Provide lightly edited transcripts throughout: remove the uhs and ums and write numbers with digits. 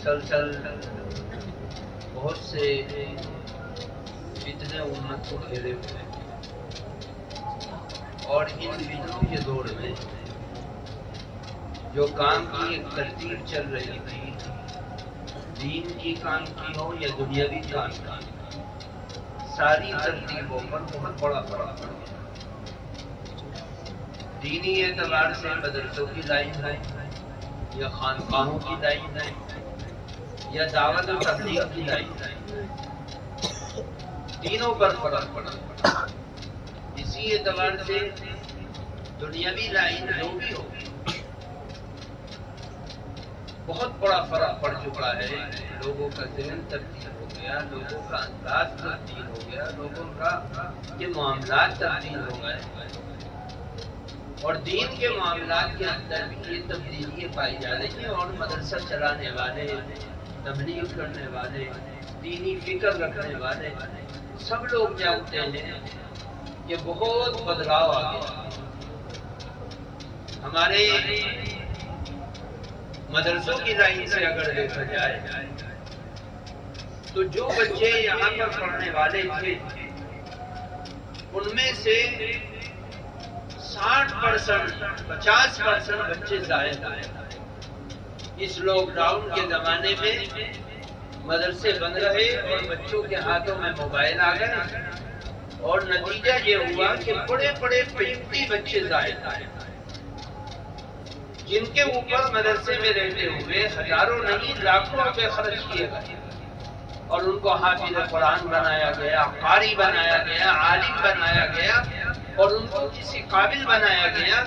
مسلسل بہت سے فتنے امت کو گھیرے ہوئے ہیں، اور ان فتنوں کے دور میں جو کام کی ایک ترتیب چل رہی تھی، دین کی کام کی ہو یا دنیاوی کام کی، ساری ترتیبوں پر بہت بڑا فرق پڑ گیا۔ دینی اعتبار سے مدرسوں کی لائن ہے یا خانقاہوں کی لائن ہے یا دعوت و تبلیغ کی لائن ہے، تینوں پر فرق پڑا۔ اسی اعتبار سے دنیاوی لائن جو بھی ہو، بہت بڑا فرق پڑ چکا ہے۔ لوگوں کا ذہن تبدیل ہو گیا، لوگوں کا انداز تبدیل ہو گیا، لوگوں کا کے معاملات تبدیل ہو گئے، اور دین کے معاملات کے اندر بھی یہ تبدیلیاں پائی جا رہی ہیں۔ اور مدرسہ چلانے والے، تبلیغ کرنے والے، دینی فکر رکھنے والے سب لوگ جانتے ہیں کہ بہت بدلاؤ آ گیا۔ ہمارے مدرسوں کی لائن سے اگر دیکھا جائے تو جو بچے یہاں پر پڑھنے والے تھے، ان میں سے 60%، 50% بچے زائد آئے۔ اس لاک ڈاؤن کے زمانے میں مدرسے بند رہے اور بچوں کے ہاتھوں میں موبائل آ گئے، اور نتیجہ یہ ہوا کہ بڑے بڑے 50 بچے زائد آئے، جن کے اوپر مدرسے میں رہتے ہوئے ہزاروں نہیں لاکھوں روپے خرچ کیے گئے، اور ان کو حافظ قرآن بنایا گیا، قاری بنایا گیا، عالم بنایا گیا، اور ان کو کسی قابل بنایا گیا۔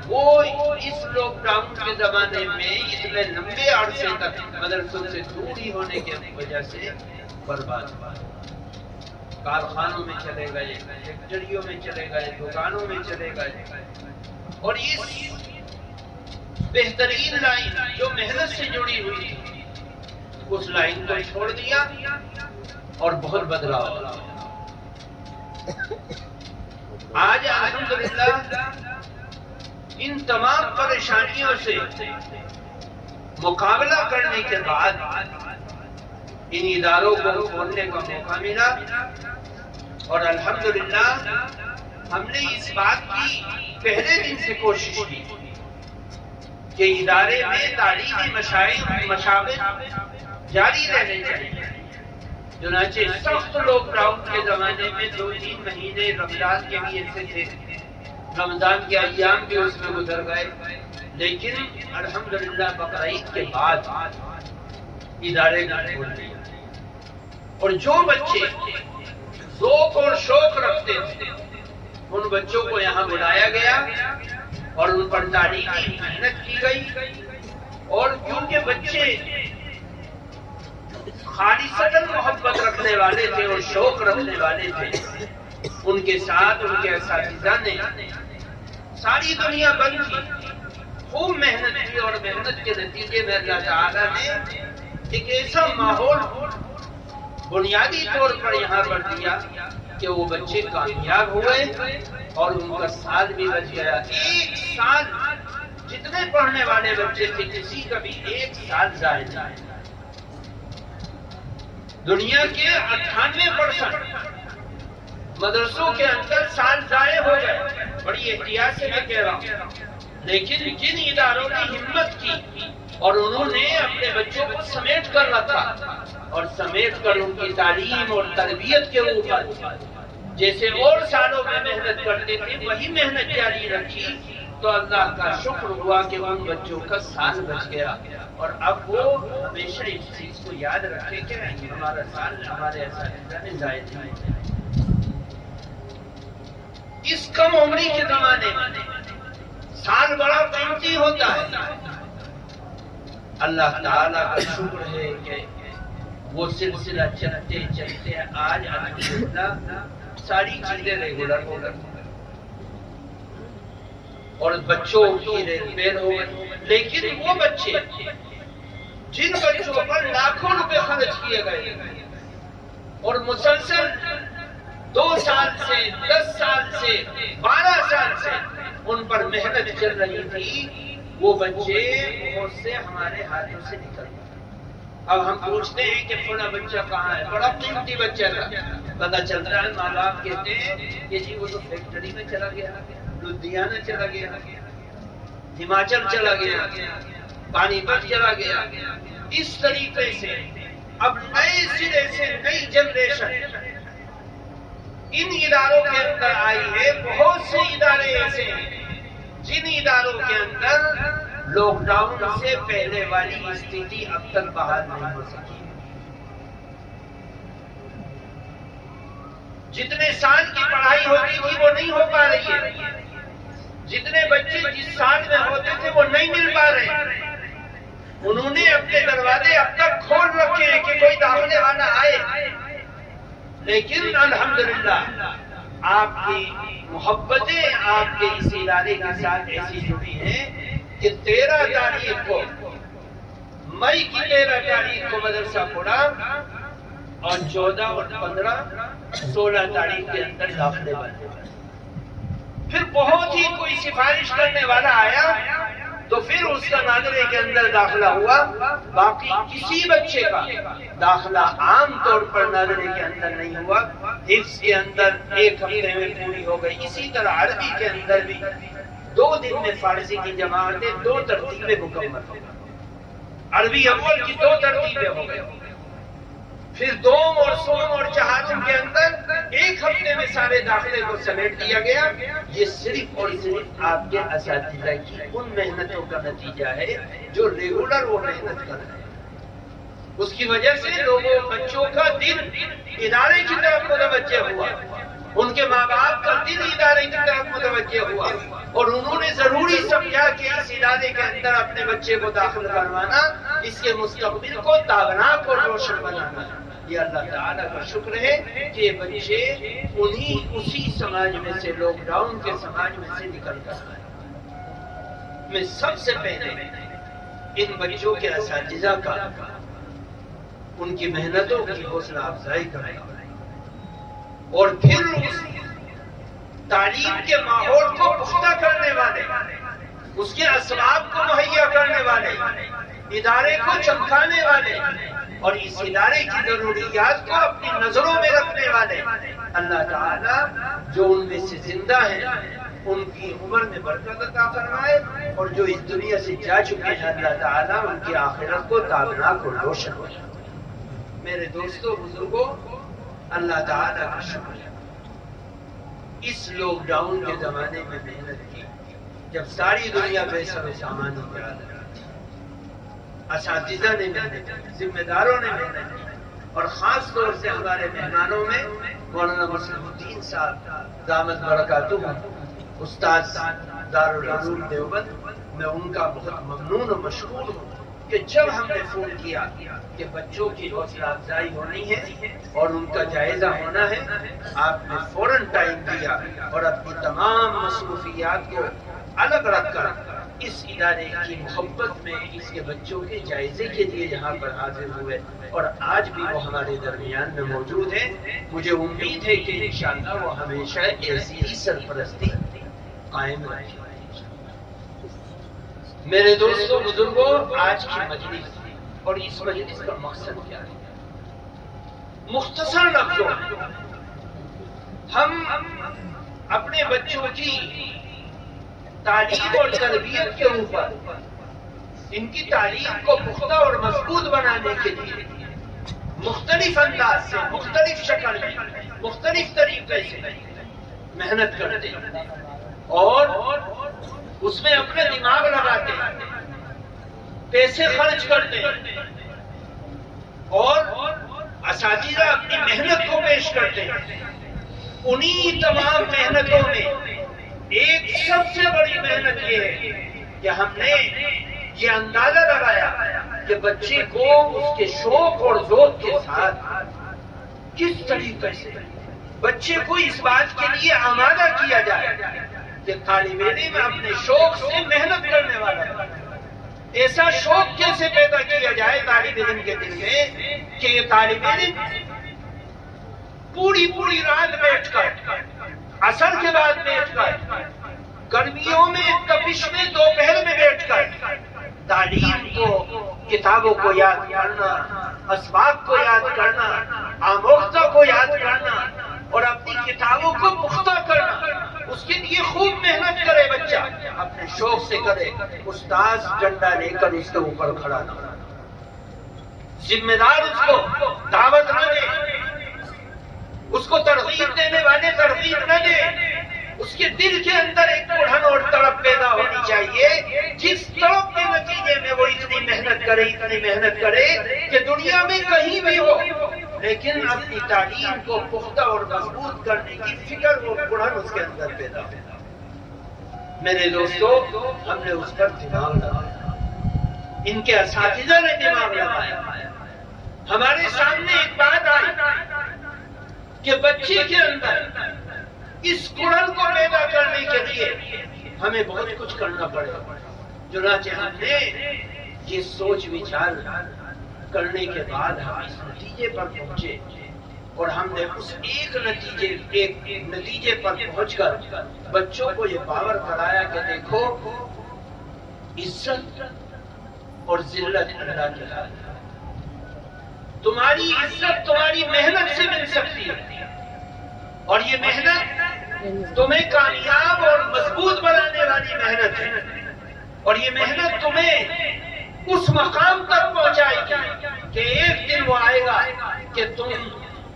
وہ اس لاک ڈاؤن کے زمانے میں اتنے لمبے عرصے تک مدرسوں سے دوری ہونے کی وجہ سے برباد ہوا۔ کارخانوں میں چلے گئے، فیکٹریوں میں چلے گئے، دکانوں میں چلے گئے، اور اس بہترین لائن جو محنت سے جڑی ہوئی تھی، اس لائن کو چھوڑ دیا اور بہت بدلاؤ ہوا۔ آج الحمدللہ ان تمام پریشانیوں سے مقابلہ کرنے کے بعد ان اداروں کو کھولنے کا موقع ملا، اور الحمدللہ ہم نے اس بات کی پہلے دن سے کوشش کی کہ ادارے میں تعلیمی مشاغل جاری رہنے چاہیے۔ چنانچہ سخت لاک ڈاؤن کے زمانے میں 2-3 مہینے رمضان کے بھی ایسے تھے، رمضان کے ایام بھی اس میں گزر گئے، لیکن الحمدللہ بقرعید کے بعد ادارے کھول دیے، اور جو بچے ذوق اور شوق رکھتے تھے ان بچوں کو یہاں بلایا گیا اور ان پر تعلیمی محنت کی گئی۔ اور کیونکہ بچے خالصتاً محبت رکھنے والے تھے اور شوق رکھنے والے تھے، ان کے ساتھ ان کے اساتذہ نے، ساری دنیا بند تھی، خوب محنت کی، اور محنت کے نتیجے میں اللہ تعالیٰ نے ایک ایسا ماحول بنیادی طور پر یہاں پر دیا کہ وہ بچے کامیاب ہوئے اور ان کا سال بھی بچ گیا۔ ایک سال جتنے پڑھنے والے بچے تھے، کسی کا بھی ایک سال ضائع نہ ہے۔ دنیا کے 98% مدرسوں کے اندر سال ضائع ہو گئے، بڑی احتیاط سے میں کہہ رہا ہوں، لیکن جن اداروں نے ہمت کی اور انہوں نے اپنے بچوں کو سمیٹ کر رکھا، اور سمیٹ کر ان کی تعلیم اور تربیت کے اوپر جیسے اور سالوں میں محنت کرتے تھے وہی محنت جاری رکھی، تو اللہ کا شکر ہوا کہ ان بچوں کا سال بچ گیا۔ اور اب وہ ہمیشہ اس چیز کو یاد رکھے کہ ہمارا سال ہمارے اساتذہ نے ضائع نہیں۔ اس کم عمری کے زمانے میں سال بڑا قیمتی ہوتا ہے۔ اللہ تعالیٰ کا شکر ہے کہ وہ سلسلہ چلتے چلتے آج الحمدللہ ساری چیزیں ریگولر ہو گئی، اور بچوں کی ریل ہو گئی۔ لیکن وہ بچے جن بچوں پر لاکھوں روپے خرچ کیے گئے اور مسلسل 2 سال سے 10 سال سے 12 سال سے ان پر محنت چل رہی تھی، وہ بچے بہت سے ہمارے ہاتھوں سے نکل گئے۔ اب ہم پوچھتے ہیں کہ فلاں بچہ کہاں ہے، بڑا قیمتی بچہ تھا، پتہ چلتا ہے ماں باپ کہتے ہیں کہ جی وہ تو فیکٹری میں چلا گیا، لدھیانہ چلا گیا، ہماچل چلا گیا، پانی پت چلا گیا۔ اس طریقے سے اب نئے سرے سے نئی جنریشن ان اداروں کے اندر آئی ہے۔ بہت سے ادارے ایسے ہیں جن اداروں کے اندر لاک ڈاؤن سے پہلے والی استھتی اب تک بحال نہیں ہو سکی۔ جتنے سال کی پڑھائی ہوتی تھی وہ نہیں ہو پا رہی ہے، جتنے بچے جس سال میں ہوتے تھے وہ نہیں مل پا رہے۔ انہوں نے اپنے دروازے اب تک کھول رکھے ہیں کہ کوئی داخلے والا آئے، لیکن الحمدللہ آپ کی محبتیں آپ کے اس ادارے کے ساتھ ایسی جڑی ہیں کہ 13 تاریخ کو، مئی کی 13 تاریخ کو مدرسہ کھلا اور 14 اور 15 16 تاریخ کے اندر داخلے بنے۔ پھر بہت ہی کوئی سفارش کرنے والا آیا تو پھر اس کا ناظرے کے اندر داخلہ ہوا۔ باقی کسی بچے کا داخلہ عام طور پر ناظرے کے اندر نہیں ہوا۔ حفظ کے اندر 1 ہفتے میں پوری ہو گئی۔ اسی طرح عربی کے اندر بھی 2 دن میں فارسی کی جماعتیں 2 ترتیبیں مکمل ہو گئی۔ عربی اول کی 2 ترتیبیں ہو گئی۔ پھر دوم اور سوم اور چہارم کے اندر 1 ہفتے میں سارے داخلے کو سمیٹ دیا گیا۔ یہ صرف اور صرف آپ کے اساتذہ کی ان محنتوں کا نتیجہ ہے جو ریگولر وہ محنت کر رہے ہیں۔ اس کی وجہ سے لوگوں بچوں کا دل ادارے کی طرف متوجہ ہوا، ان کے ماں باپ کا دل ادارے کی طرف متوجہ ہوا، اور انہوں نے ضروری سمجھا کہ اس ادارے کے اندر اپنے بچے کو داخل کروانا اس کے مستقبل کو تابناک اور روشن بنانا۔ یہ اللہ تعالیٰ کا شکر ہے کہ بچے اسی سماج میں سے، لاک ڈاؤن کے سماج میں سے نکل کر آئے۔ میں سب سے پہلے ان بچوں کے اساتذہ کا، ان کی محنتوں کی حوصلہ افزائی کریں، اور پھر اس تعلیم کے ماحول کو پختہ کرنے والے، اس کے اسباب کو مہیا کرنے والے، ادارے کو چمکانے والے اور اس ادارے کی ضروریات کو اپنی نظروں میں رکھنے والے اللہ تعالیٰ جو ان میں سے زندہ ہیں ان کی عمر میں برکت عطا فرمائے، اور جو اس دنیا سے جا چکے ہیں اللہ تعالیٰ ان کی آخرت کو تابناک اور روشن ہو جائے۔ میرے دوستوں بزرگوں، اللہ تعالیٰ کا شکر ہے اس لاک ڈاؤن کے زمانے میں محنت کی، جب ساری دنیا بے سر و سامان ہو گیا، اساتذہ نے محنت کی، ذمہ داروں نے محنت کی، اور خاص طور سے ہمارے مہمانوں میں مولانا مسلم الدین صاحب دامت برکاتہ، استاد دارالعلوم دیوبند، میں ان کا بہت ممنون و مشکور ہوں کہ جب ہم نے فون کیا کہ بچوں کی حوصلہ افزائی ہونی ہے اور ان کا جائزہ ہونا ہے، آپ نے فوراً ٹائم دیا اور اپنی تمام مصروفیات کو الگ رکھ کر اس ادارے کی محبت میں اس کے بچوں کے جائزے کے لیے یہاں پر حاضر ہوئے، اور آج بھی وہ ہمارے درمیان میں موجود ہیں۔ مجھے امید ہے کہ انشاءاللہ وہ ہمیشہ ایسی ہی سرپرستی قائم رہے۔ میرے دوستوں بزرگوں، آج کی مجلس اور اس مجلس کا مقصد کیا ہے؟ مختصر لفظوں میں ہم اپنے بچوں کی تعلیم اور تربیت کے اوپر، ان کی تعلیم کو پختہ اور مضبوط بنانے کے لیے مختلف انداز سے، مختلف شکل میں، مختلف طریقے سے محنت کرتے ہیں اور اس میں اپنے دماغ لگاتے ہیں، پیسے خرچ کرتے ہیں، اور اساتذہ اپنی محنت کو پیش کرتے ہیں۔ انہی تمام محنتوں میں ایک سب سے بڑی محنت یہ ہے کہ ہم نے یہ اندازہ لگایا کہ بچے کو اس کے شوق اور ذوق کے ساتھ کس طریقے سے بچے کو اس بات کے لیے آمادہ کیا جائے کہ طالب علم اپنے شوق سے محنت کرنے والا ہے۔ ایسا شوق کیسے پیدا کیا جائے طالب علم کے دل میں کہ یہ طالب علم پوری رات بیٹھ کر، عصر کے بعد بیٹھ کر، گرمیوں میں تپش میں دوپہر میں بیٹھ کر تعلیم کو، کتابوں کو یاد کرنا، اسباق کو یاد کرنا، آموختہ کو یاد کرنا اور اپنی کتابوں کو پختہ کرنا، اس کے لیے خوب محنت کرے بچہ، اپنے شوق سے کرے، استاذ ڈنڈا لے کر اس کے اوپر کھڑا نہ ہو، ذمہ دار اس کو دعوت نہ دے، اس کو ترغیب دینے والے ترغیب نہ دے، اس کے دل کے اندر ایک اڑھن اور تڑپ پیدا ہونی چاہیے، جس تڑپ کے نتیجے میں وہ اتنی محنت کرے کہ دنیا میں کہیں بھی ہو لیکن اپنی تعلیم کو پختہ اور مضبوط کرنے کی فکر وہ اڑھن اس کے اندر پیدا ہو۔ میرے دوستو، ہم نے اس پر دماغ لگایا، ان کے اساتذہ نے دماغ لگایا۔ ہمارے سامنے ایک بات آئی کہ بچے کے اندر اس کڑن کو پیدا کرنے کے لیے ہمیں بہت کچھ کرنا پڑے گا۔ چنانچہ ہم نے یہ سوچ وچار کرنے کے بعد ہم اس نتیجے پر پہنچے اور ہم نے اس ایک نتیجے پر پہنچ کر بچوں کو یہ باور کرایا کہ دیکھو، عزت اور ذلت اللہ کے ہاتھ ہے۔ تمہاری عزت تمہاری محنت سے مل سکتی ہے اور یہ محنت تمہیں کامیاب اور مضبوط بنانے والی محنت ہے، اور یہ محنت تمہیں اس مقام تک پہنچائے گی کہ ایک دن وہ آئے گا کہ تم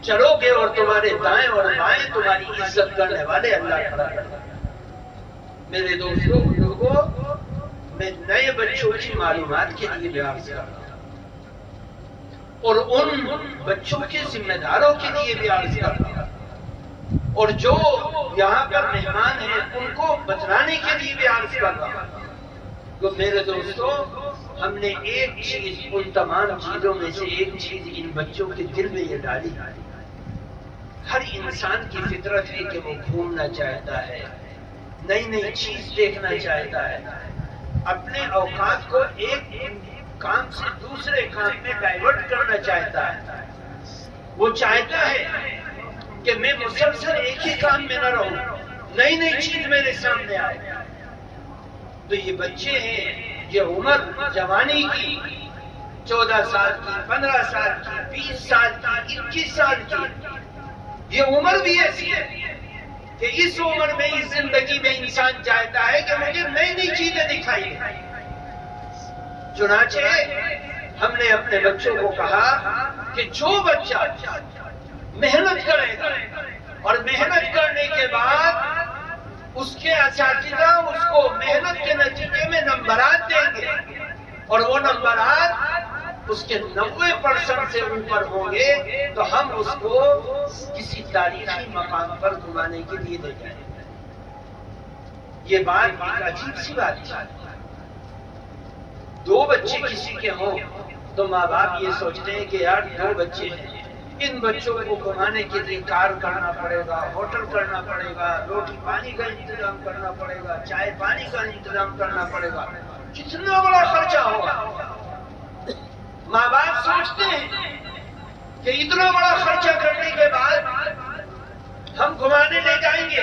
چلو گے اور تمہارے دائیں اور بائیں تمہاری عزت کرنے والے اللہ کھڑا کرے گا۔ میرے دوستوں، لوگوں، میں نئے بچوں کی معلومات کے لیے بیان کر رہا ہوں اور ان بچوں کے ذمہ داروں کے لیے بھی عرض کر رہا ہوں اور جو یہاں پر مہمان ہیں ان کو بتلانے کے لیے بھی عرض کر رہا ہوں۔ تو میرے دوستو، ہم نے ایک چیز، ان تمام چیزوں میں سے ایک چیز ان بچوں کے دل میں یہ ڈالی۔ ہر انسان کی فطرت ہے کہ وہ گھومنا چاہتا ہے، نئی نئی چیز دیکھنا چاہتا ہے، اپنے اوقات کو ایک کام سے دوسرے کام میں ڈائیورٹ کرنا چاہتا ہے۔ وہ چاہتا ہے کہ میں مسلسل ایک ہی کام میں نہ رہوں، نئی نئی چیز میرے سامنے آئے۔ تو یہ بچے ہیں، یہ عمر جوانی کی 14 سال کی، 15 سال کی، 20 سال کی، 21 سال کی، یہ عمر بھی ایسی ہے کہ اس عمر میں، اس زندگی میں انسان چاہتا ہے کہ مجھے نئی نئی چیزیں دکھائی دیں۔ چنانچہ ہم نے اپنے بچوں کو کہا کہ جو بچہ محنت کرے گا اور محنت کرنے کے بعد اس کے اساتذہ اس کو محنت کے نتیجے میں نمبرات دیں گے اور وہ نمبرات اس کے 90% سے اوپر ہوں گے تو ہم اس کو کسی تاریخی مقام پر گھمانے کے لیے لے جائیں گے۔ یہ بات ایک عجیب سی بات ہے۔ 2 بچے کسی کے ہوں تو ماں باپ یہ سوچتے ہیں کہ یار 2 بچے ہیں، ان بچوں کو گھمانے کے لیے کار کرنا پڑے گا، ہوٹل کرنا پڑے گا، روٹی پانی کا انتظام کرنا پڑے گا، چائے پانی کا انتظام کرنا پڑے گا، کتنا بڑا خرچہ ہوگا۔ ماں باپ سوچتے ہیں کہ اتنا بڑا خرچہ کرنے کے بعد ہم گھمانے لے جائیں گے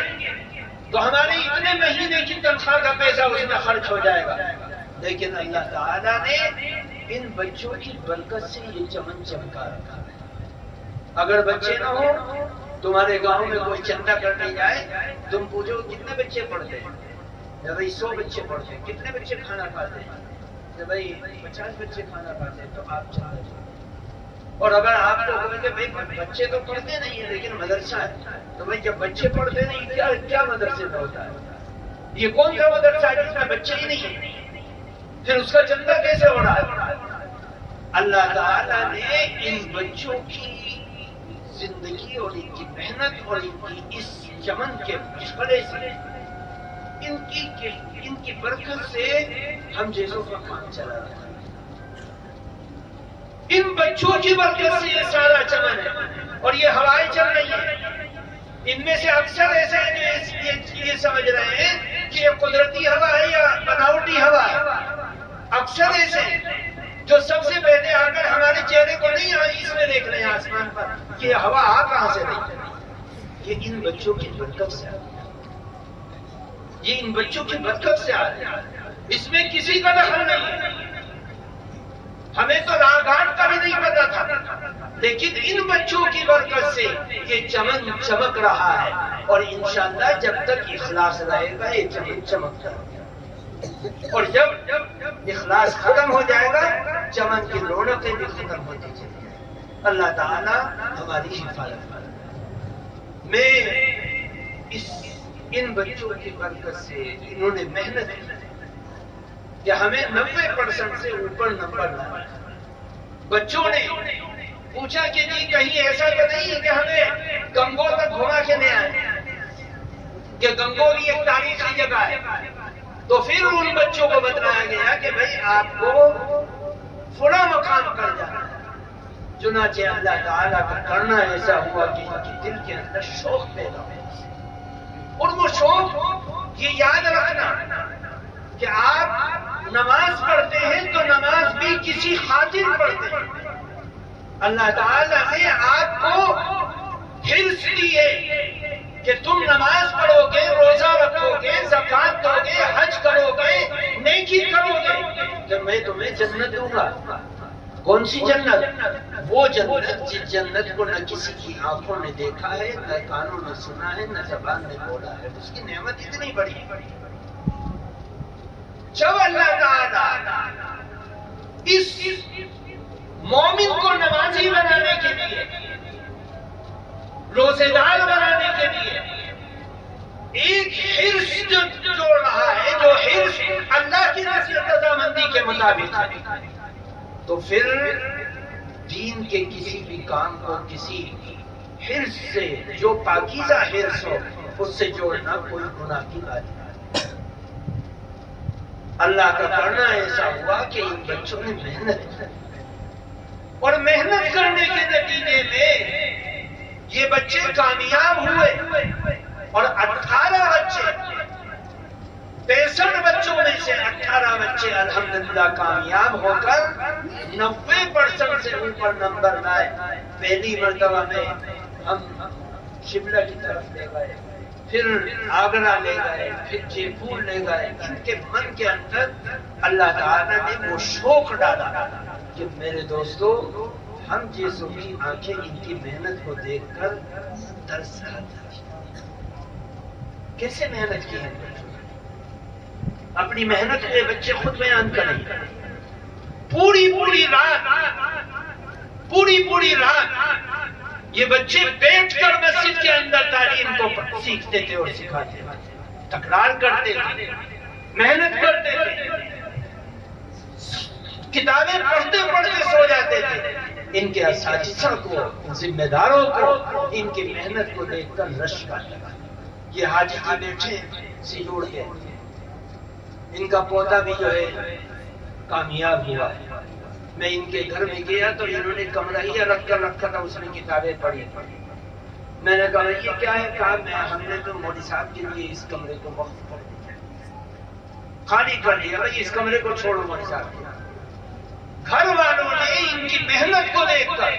تو ہمارے اتنے مہینے کی تنخواہ کا پیسہ اس میں خرچ ہو جائے گا۔ لیکن اللہ تعالیٰ نے ان بچوں کی برکت سے یہ چمن چمکا رکھا ہے۔ اگر بچے نہ ہوں، تمہارے گاؤں میں کوئی چندہ کرنے جائے، تم پوچھو کتنے بچے پڑھتے ہیں، یا بھائی 100 بچے پڑھتے ہیں، کتنے بچے کھانا کھاتے ہیں، یا بھائی 50 بچے کھانا کھاتے ہیں، تو آپ چندہ دو۔ اور اگر آپ کو کہیں کہ بھائی بچے تو پڑھتے نہیں ہیں لیکن مدرسہ ہے، تو بھائی جب بچے پڑھتے نہیں کیا مدرسے میں ہوتا ہے؟ یہ کون سا مدرسہ ہے جس میں بچے ہی نہیں ہیں؟ پھر اس کا چندہ کیسے ہو رہا ہے؟ اللہ تعالیٰ نے ان بچوں کی زندگی اور ان کی محنت اور ان کی اس چمن کے مشغلے سے، ان کی برکت سے ہم جیسوں کا کام چلا رہا ہے۔ ان بچوں کی برکت سے یہ سارا چمن ہے اور یہ ہوائیں چل رہی ہیں۔ ان میں سے اکثر ایسے ہیں جو یہ سمجھ رہے ہیں کہ یہ قدرتی ہوا ہے یا بناوٹی ہوا ہے۔ اکثر ایسے جو سب سے پہلے آ کر ہمارے چہرے کو نہیں اس میں دیکھ رہے ہیں آسمان پر کہ یہ ہوا آ کہاں سے نہیں، یہ ان بچوں کی برکت سے آ رہی ہے، یہ ان بچوں کی برکت سے آ رہی ہے، اس میں کسی کا دخل نہیں ہے۔ ہمیں تو راگان کا بھی نہیں پتا تھا، لیکن ان بچوں کی برکت سے یہ چمن چمک رہا ہے، اور انشاءاللہ جب تک اخلاص رہے گا یہ چمن چمکتا ہے، اور جب اخلاص ختم ہو جائے گا چمن کی رونقیں بھی ختم ہوتی چلی جائیں گی۔ اللہ تعالی ہماری حفاظت کرے۔ میں ان بچوں کی برکت سے انہوں نے محنت کی کہ ہمیں 90% سے اوپر نمبر لایا۔ بچوں نے پوچھا کہ جی کہیں ایسا تو نہیں کہ ہمیں گنگو تک گھما کے لے آئے، کہ گنگو بھی ایک تاریخی جگہ ہے۔ تو پھر ان بچوں کو بتایا گیا کہ بھائی آپ کو فلاں مقام پر جانا ہے۔ چنانچہ اللہ تعالیٰ کا کرنا ایسا ہوا کہ ان کے دل کے اندر شوق پیدا ہوا، اور وہ شوق یہ یاد رکھنا کہ آپ نماز پڑھتے ہیں تو نماز بھی کسی خاطر پڑھتے ہیں۔ اللہ تعالیٰ نے آپ کو حرص دی ہے کہ تم نماز پڑھو گے، روزہ رکھو گے، زکات دو گے، حج کرو گے، نیکی کرو گے کہ میں تمہیں جنت دوں گا۔ کون سی جنت؟ وہ جنت جس جنت کو نہ کسی کی آنکھوں نے دیکھا ہے، نہ کانوں نے سنا ہے، نہ زبان نے بولا ہے۔ اس کی نعمت اتنی بڑی ہے۔ جب اللہ تعالیٰ اس مومن کو نمازی بنانے کے لیے، روزے دار بنانے کے لیے ایک حرص جوڑ رہا ہے، جو حرص اللہ کی رضامندی کے مطابق ہے، تو پھر دین کے کسی بھی کام کو کسی حرص سے، جو پاکیزہ حرص ہو، اس سے جوڑنا کوئی گناہ کی بات نہیں۔ اللہ کا کرنا ایسا ہوا کہ ان بچوں نے محنت کی، اور محنت کرنے کے نتیجے میں یہ بچے کامیاب ہوئے، اور 18 بچے 65 بچوں میں سے 18 بچے الحمدللہ کامیاب ہو کر 90% سے اوپر نمبر لائے۔ پہلی مرتبہ میں ہم شملہ کی طرف لے گئے، پھر آگرہ لے گئے، پھر جے پور لے گئے۔ ان کے من کے اندر اللہ تعالیٰ نے وہ شوق ڈالا کہ میرے دوستو، ہم جیسوں کی آنکھیں ان کی محنت کو دیکھ کر ترس کھاتی ہیں۔ کیسے محنت کی ہے اپنی محنت کے بچے خود بیان کریں۔ پوری رات یہ بچے بیٹھ کر مسجد کے اندر تعلیم کو سیکھتے تھے اور سکھاتے تھے، تکرار کرتے تھے، محنت کرتے تھے، کتابیں پڑھتے پڑھتے سو جاتے تھے۔ ان کے اساتذہ کو، ذمہ داروں کو ان کی محنت کو دیکھ کر رشک آنے لگا۔ یہ حاجی جی بیٹھے سیجوڑ کے، ان کا پوتا بھی جو ہے کامیاب ہوا ہے۔ میں ان کے گھر میں گیا تو انہوں نے کمرہ ہی رکھ کر رکھا تھا، اس میں کتابیں پڑھی۔ میں نے کہا یہ کیا ہے؟ کہا ہم نے تو مولوی صاحب کے لیے اس کمرے کو وقف کر دیا، خالی کر دیا، بھائی اس کمرے کو چھوڑو مولوی صاحب۔ گھر والوں نے ان کی محنت کو دیکھ کر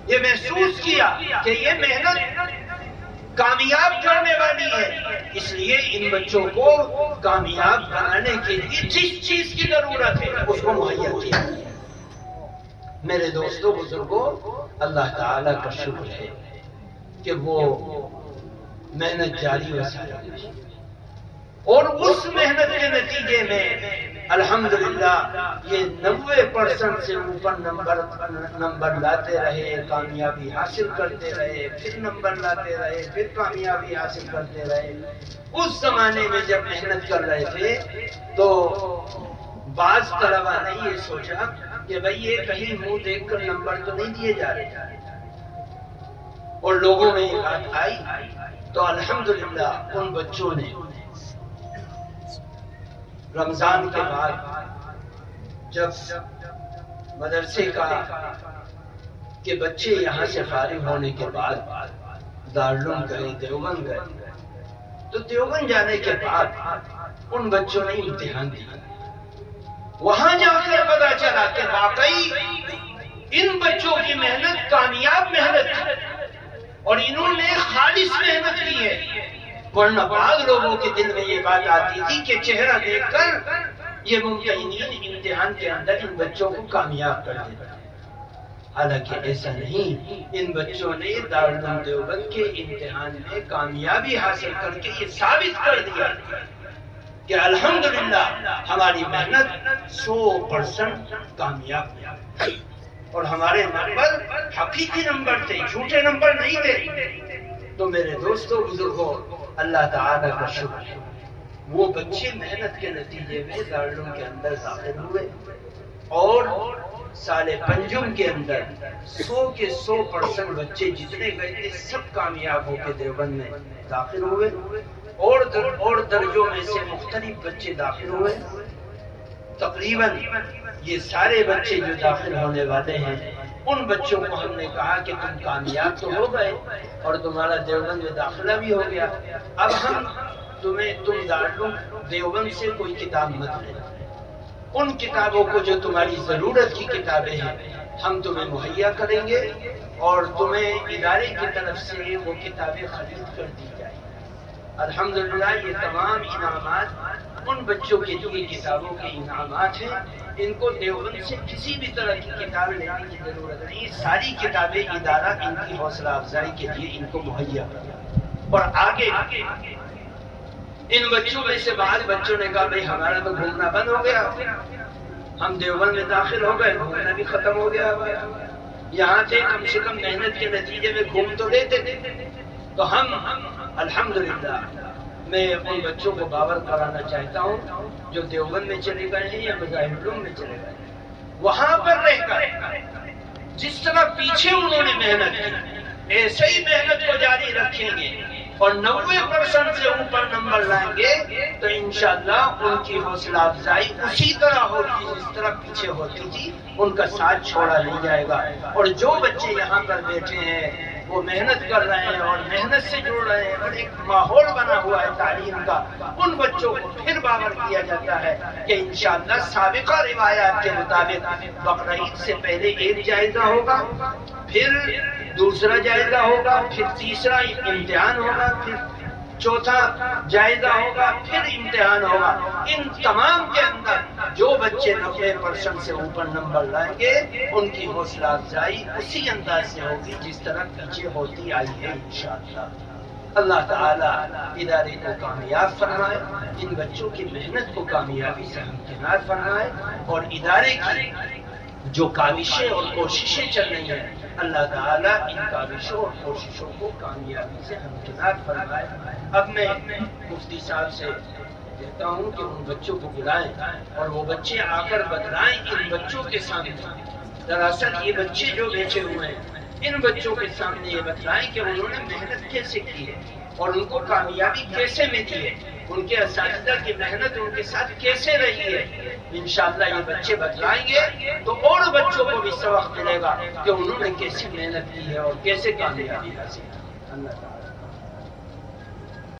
یہ محسوس کیا کہ یہ محنت کامیاب کرنے والی ہے، اس لیے ان بچوں کو کامیاب بنانے کے لیے جس چیز کی ضرورت ہے اس کو مہیا کیا۔ میرے دوستوں بزرگوں، اللہ تعالیٰ کا شکر ہے کہ وہ محنت جاری و ساری ہے، اور اس محنت کے نتیجے میں الحمدللہ یہ 90% سے اوپر نمبر لاتے رہے، کامیابی حاصل کرتے رہے، پھر نمبر لاتے رہے، پھر کامیابی حاصل کرتے رہے۔ اس زمانے میں جب محنت کر رہے تھے تو بعض طلبہ نے یہ سوچا کہ بھئی یہ کہیں منہ دیکھ کر نمبر تو نہیں دیے جا رہے، اور لوگوں میں یہ بات آئی تو الحمدللہ ان بچوں نے رمضان کے بعد جب مدرسے کا کہ بچے یہاں سے فارغ ہونے کے بعد دارالعلوم گئے، دیوبند گئے، تو دیوبند جانے کے بعد ان بچوں نے امتحان دیا۔ وہاں جا کر پتا چلا کہ واقعی ان بچوں کی محنت کامیاب محنت ہے، اور انہوں نے خالص محنت کی ہے۔ ورنہ بعض لوگوں کے دل میں یہ بات آتی تھی کہ چہرہ دیکھ کر یہ ممتحنین امتحان کے اندر ان بچوں کو کامیاب کر دیتا ہے. حالانکہ ایسا نہیں، ان بچوں نے دارالعلوم دیوبند کے امتحان میں کامیابی حاصل کر کے یہ ثابت کر دیا کہ الحمدللہ ہماری محنت 100% کامیاب ہوئی اور ہمارے نمبر حقیقی نمبر تھے، جھوٹے نمبر نہیں تھے. تو میرے دوستو بزرگوں، اللہ تعالیٰ کا شکر ہے، وہ بچے محنت کے نتیجے میں دارالعلوم کے اندر داخل ہوئے اور سال پنجم کے اندر 100 کے 100% بچے جتنے گئے تھے سب کامیاب ہو کے دیوبند میں داخل ہوئے اور درجوں میں سے مختلف بچے داخل ہوئے. تقریباً یہ سارے بچے جو داخل ہونے والے ہیں ان بچوں کو ہم نے کہا کہ تم کامیاب تو ہو گئے اور تمہارا دیوبند میں داخلہ بھی ہو گیا، اب ہم تم دارالعلوم دیوبند سے کوئی کتاب مت لینا، ان کتابوں کو جو تمہاری ضرورت کی کتابیں ہیں ہم تمہیں مہیا کریں گے اور تمہیں ادارے کی طرف سے وہ کتابیں خرید کر دی جائیں. الحمدللہ یہ تمام انعامات ان بچوں کے لیے کتابوں کے انعامات ہیں. ان کو دیوبند سے کسی بھی طرح کی کتاب لینے کی ضرورت نہیں، ساری کتابیں ادارہ ان کی حوصلہ افزائی کے لیے ان کو مہیا کرے. اور آگے ان بچوں میں سے بعض بچوں نے کہا بھئی ہمارا تو گھومنا بند ہو گیا، ہم دیوبند میں داخل ہو گئے، گھومنا بھی ختم ہو گیا، یہاں سے کم سے کم محنت کے نتیجے میں گھوم تو لیتے تھے. تو ہم الحمدللہ میں ان بچوں کو باور کرانا چاہتا ہوں جو دیوبند میں چلے گئے ہیں یا مظاہر العلوم میں چلے گئے ہیں، وہاں پر رہ کر جس طرح پیچھے انہوں نے محنت کی ایسے ہی محنت کو جاری رکھیں گے اور 90% سے اوپر نمبر لائیں گے تو انشاءاللہ ان کی حوصلہ افزائی اسی طرح ہوگی جس طرح پیچھے ہوتی تھی، ان کا ساتھ چھوڑا نہیں جائے گا. اور جو بچے یہاں پر بیٹھے ہیں وہ محنت کر رہے ہیں اور محنت سے جڑ رہے ہیں اور ایک ماحول بنا ہوا ہے تعلیم کا، ان بچوں کو پھر باور کیا جاتا ہے کہ انشاءاللہ سابقہ روایات کے مطابق بقرعید سے پہلے ایک جائزہ ہوگا، پھر دوسرا جائزہ ہوگا، پھر تیسرا امتحان ہوگا، پھر چوتھا جائزہ ہوگا، پھر امتحان ہوگا. ان تمام کے اندر جو بچے 90% سے اوپر نمبر لائیں گے ان کی حوصلہ افزائی اسی انداز سے ہوگی جس طرح پیچھے ہوتی آئی ہے انشاءاللہ. اللہ تعالیٰ ادارے کو کامیاب فرمائے، ان بچوں کی محنت کو کامیابی سے ہمکنار فرمائے اور ادارے کی جو کاوشیں اور کوششیں چل رہی ہیں اللہ تعالیٰ ان کاوشوں اور کوششوں کو کامیابی سے ہمکنار فرمائے. اب میں مفتی صاحب سے کہتا ہوں کہ ان بچوں کو بلائیں اور وہ بچے آ کر بتلائیں ان بچوں کے سامنے. دراصل یہ بچے جو بیٹھے ہوئے ہیں ان بچوں کے سامنے یہ بتلائیں کہ انہوں نے محنت کیسے کی ہے اور ان کو کامیابی کیسے ملی ہے، ان کے اساتذہ کی محنت ان کے ساتھ کیسے رہی ہے. انشاءاللہ یہ بچے بتلائیں گے تو اور بچوں کو بھی سبق ملے گا کہ انہوں نے کیسی محنت کی ہے اور کیسے کامیابی حاصل کی. اللہ تعالیٰ